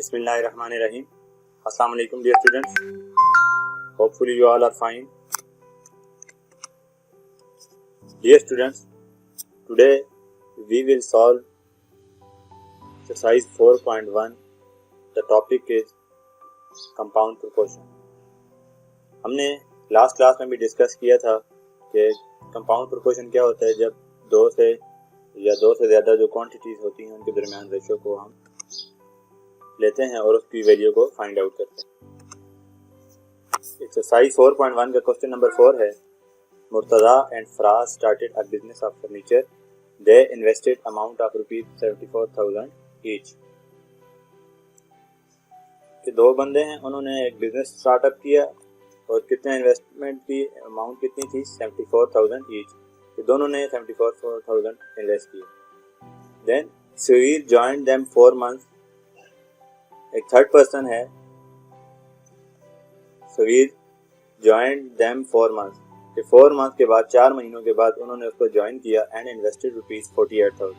Bismillahirrahmanirrahim. Assalamu alaikum dear students. Hopefully you all are fine. Dear students, today we will solve exercise 4.1. The topic is compound proportion. हमने last class में भी discuss किया था कि compound proportion क्या होता है जब दो से ज़्यादा जो क्वांटिटीज़ होती हैं उनके दरमियान रेशो को हम लेते हैं और उसकी वैल्यू को फाइंड आउट करते हैं। एक्सरसाइज 4.1 का क्वेश्चन नंबर 4 है, Murtaza and Faraz started a business of furniture, they invested amount of ₹74,000 each. कि दो बंदे हैं, उन्होंने एक बिजनेस स्टार्टअप किया और कितने इन्वेस्टमेंट की अमाउंट कितनी थी, 74,000 ईच। कि दोनों ने 74,000 इन्वेस्ट किए। Then Suhir joined them 4 months. एक थर्ड पर्सन है, सुहीर जॉइंड देम 4 मंथ्स। कि 4 मंथ के बाद, 4 महीनों के बाद उन्होंने उसको ज्वाइन किया एंड इन्वेस्टेड ₹48,000।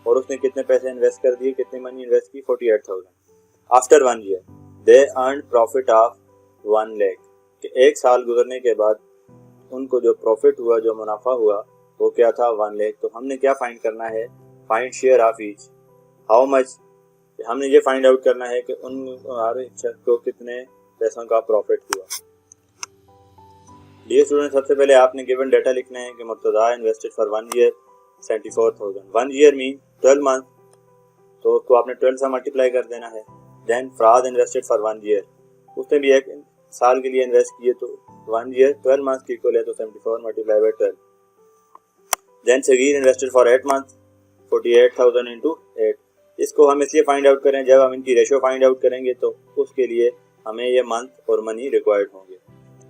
और उसने कितने पैसे इन्वेस्ट कर दिए, कितनी मनी इन्वेस्ट की, 48,000। After 1 year they earn profit of 1 lakh. कि 1 साल गुजरने के बाद उनको जो प्रॉफिट हुआ, जो मुनाफा हुआ, वो क्या था, 1 लाख। तो हमने क्या फाइंड करना है, find share of each, how much. हमने ये फाइंड आउट करना है कि उन हर शख्स को कितने पैसों का प्रॉफिट हुआ। डियर स्टूडेंट, सबसे पहले आपने गिवन डाटा लिखना है कि Murtaza invested for 1 year 74,000। 1 year mean 12 month, तो उसको आपने 12 से मल्टीप्लाई कर देना है। Then Faraz invested for 1 year, उसने भी 1 साल के लिए इन्वेस्ट किए, तो 1 ईयर 12 मंथ की इक्वल है, तो 74 multiply by 12। Then Sagir invested for 8 month, 48,000 into 8। इसको हम इसलिए फाइंड आउट करें, जब हम इनकी रेशो फाइंड आउट करेंगे तो उसके लिए हमें ये मंथ और मनी रिक्वायर्ड होंगे।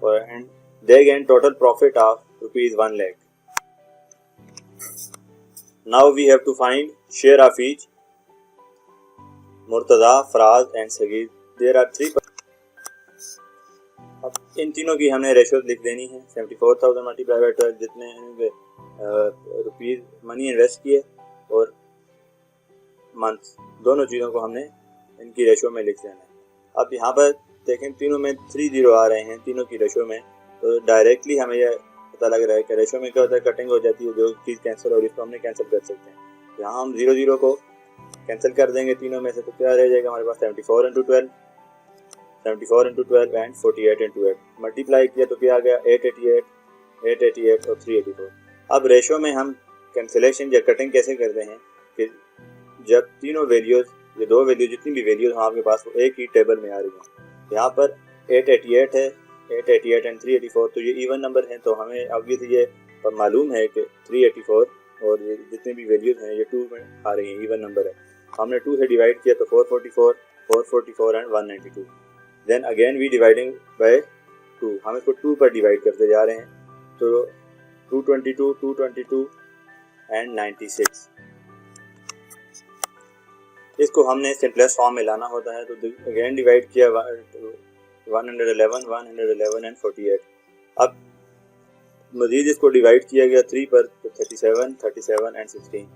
और and they gain total profit of ₹1 lakh. Now we have to find share of each, Murtaza, Faraz and Sagir. There are 3। अब इन तीनों की हमने रेशो लिख देनी है। 74,000 मल्टीप्लाई बाय 12, जितने रुपीज़ मनी इन्वेस्ट किए और मंथ, दोनों चीज़ों को हमने इनकी रेशो में लिख देना है। अब यहाँ पर देखें, तीनों में 3 0 आ रहे हैं, तीनों की रेशो में। तो डायरेक्टली हमें यह पता लग रहा है कि रेशो में क्या होता है, कटिंग हो जाती है, जो चीज़ कैंसिल हो रही है इसको हमने कैंसिल कर सकते हैं। यहाँ हम 0 0 को कैंसिल कर देंगे तीनों में से, तो क्या रह जाएगा हमारे पास, 74 इंटू 12 एंड 48 इंटू 8। मल्टीप्लाई किया तो क्या आ गया, 888 और 384। अब रेशो में हम कैंसिलेशन या कटिंग कैसे करते हैं कि जब तीनों वैल्यूज, ये दो वैल्यू, जितनी भी वैल्यूज हैं आपके पास, वो एक ही टेबल में आ रही हैं। यहाँ पर 888 है, 888 एंड 384, तो ये इवन नंबर हैं। तो हमें ऑब्वियसली ये मालूम है कि 384 और ये जितने भी वैल्यूज हैं ये 2 में आ रही हैं, इवन नंबर है। हमने 2 से डिवाइड किया तो 444 and 192। Then again we dividing by 2, हम इसको 2 पर डिवाइड करते जा रहे हैं। तो 222 एंड 96। इसको हमने सिंपलेस्ट फॉर्म में लाना होता है, तो अगेन डिवाइड किया 111 एंड 48। अब मजीद इसको डिवाइड किया गया 3 पर, तो 37 एंड 16।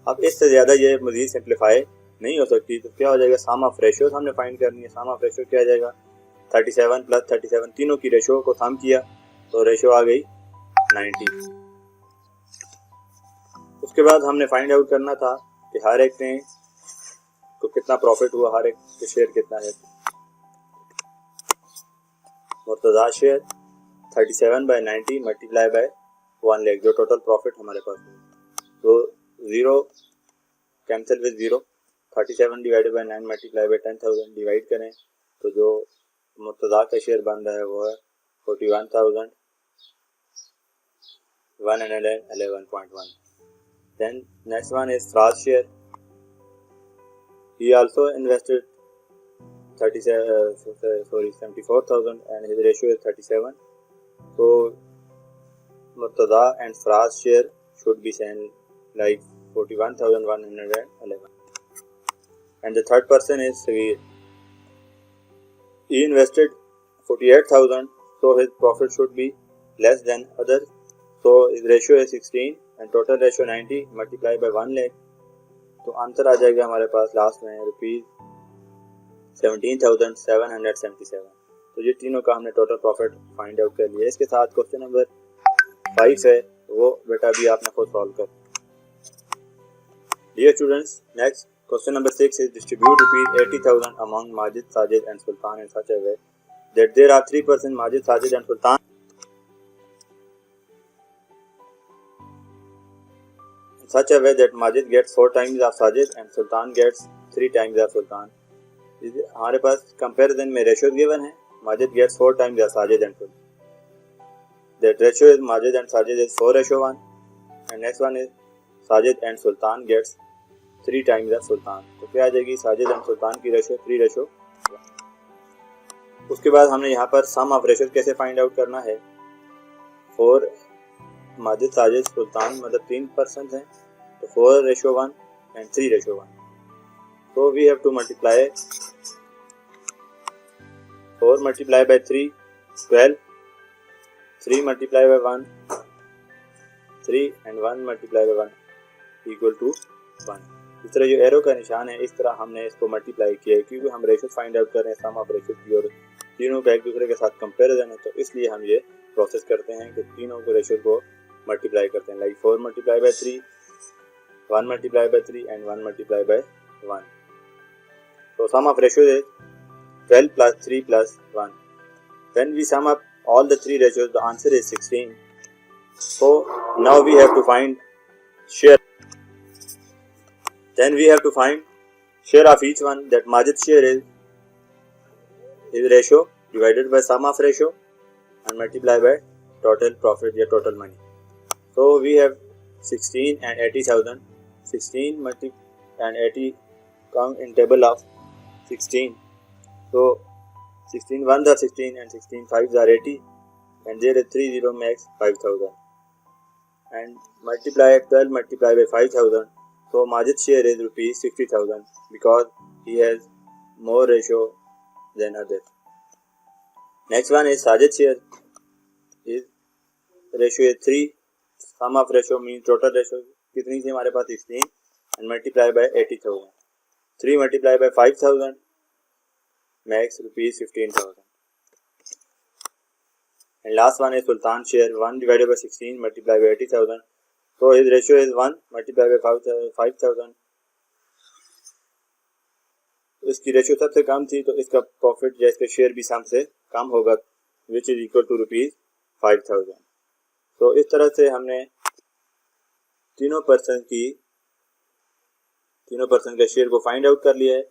अब इससे ज़्यादा ये मजीद सिंप्लीफाई नहीं हो सकती, तो क्या हो जाएगा, सम ऑफ रेशोज हमने फाइंड करनी है। सम ऑफ रेशो क्या आ जाएगा, 37 प्लस 37, तीनों की रेशो को सम किया तो रेशो आ गई 90। उसके बाद हमने फाइंड आउट करना था कि हर एक ने को कितना प्रॉफिट हुआ, हर एक के शेयर कितना है। Murtaza share 37/90 multiply by 1 lakh, जो टोटल प्रॉफिट हमारे पास हुआ। तो 0 cancel with 0, 37 divided by 9 multiply by 10,000 divide करें तो जो मुर्तज़ा का शेयर बन रहा है वो है 41,111.1। Then next one is Faraz share. He also invested 74,000 and his ratio is 37. So Murtaza and Faraz share should be same like 41,111. And the third person is Sageer. He invested 48,000, so his profit should be less than others. So his ratio is 16 and total ratio 90 multiplied by 1 lakh. तो answer आ जाएगा हमारे पास last में 17,777। तो ये तीनों का हमने total profit find out कर लिया। इसके साथ क्वेश्चन नंबर 5 है, वो बेटा भी आपने खुद सॉल्व कर। Dear students, next question number 6 is distribute rupees 80,000 among Majid, Sajid and Sultan in such a way that there are 3 persons Majid, Sajid and Sultan in such a way that Majid gets 4 times of Sajid and Sultan gets 3 times of Sultan। हमारे पास comparison में ratio given है, Majid gets 4 times of Sajid and Sultan। That ratio is Majid and Sajid is 4:1 and next one is Sajid and Sultan gets 3 times of Sultan। तो क्या आ जाएगी Sajid and sultan की ratio 3:1। उसके बाद हमने यहाँ पर सम ऑफ रेशियो कैसे फाइंड आउट करना है। 4 माजिद साजिद सुल्तान मतलब 3 पर्सन हैं, तो 4:1 एंड 3:1। तो we have to multiply 4 multiply by 3 12, 3 multiply by 1 3 and 1 multiply by 1 equal to 1। इस तरह जो एरो का निशान है इस तरह हमने इसको मल्टीप्लाई किया है, क्योंकि हम रेशियो फाइंड आउट कर रहे हैं सम ऑफ रेशियो की और तीनों का एक दूसरे के साथ कंपैरिजन है, तो इसलिए हम ये प्रोसेस करते हैं कि तीनों को रेशियो को मल्टीप्लाई करते हैं। Like 4 multiply by 3, 1 multiply by 3 and 1 multiply by 1। तो सम of ratio is 12 plus 3 plus 1। When we sum up all the 3 ratios, the answer is 16. So now we have to find share. Then we have to find share of each one. That Majid's share is ratio divided by sum of ratio and multiply by total profit या total money. So we have 16 and 80,000. 16 and 80 come in table of 16. So 16 ones are 16 and 16 fives are 80 and there is 3 0 makes 5,000 and multiply 12 multiply by 5,000. So Majid's share is rupees 60,000 because he has more ratio than others. Next one is Sajid's share. His ratio is 3. Sum of ratio means total ratio कितनी थी हमारे पास 16 and multiply by 80,000. 3 multiply by 5,000 makes rupees 15,000. And last one is Sultan's share. 1 divided by 16 multiplied by 80,000. So his ratio is 1 multiplied by 5,000. इसकी ratio सबसे कम थी तो इसका profit या इसका शेयर भी सम से कम होगा, which is equal to rupees 5,000। तो इस तरह से हमने तीनों पर्सन के शेयर को फाइंड आउट कर लिया है।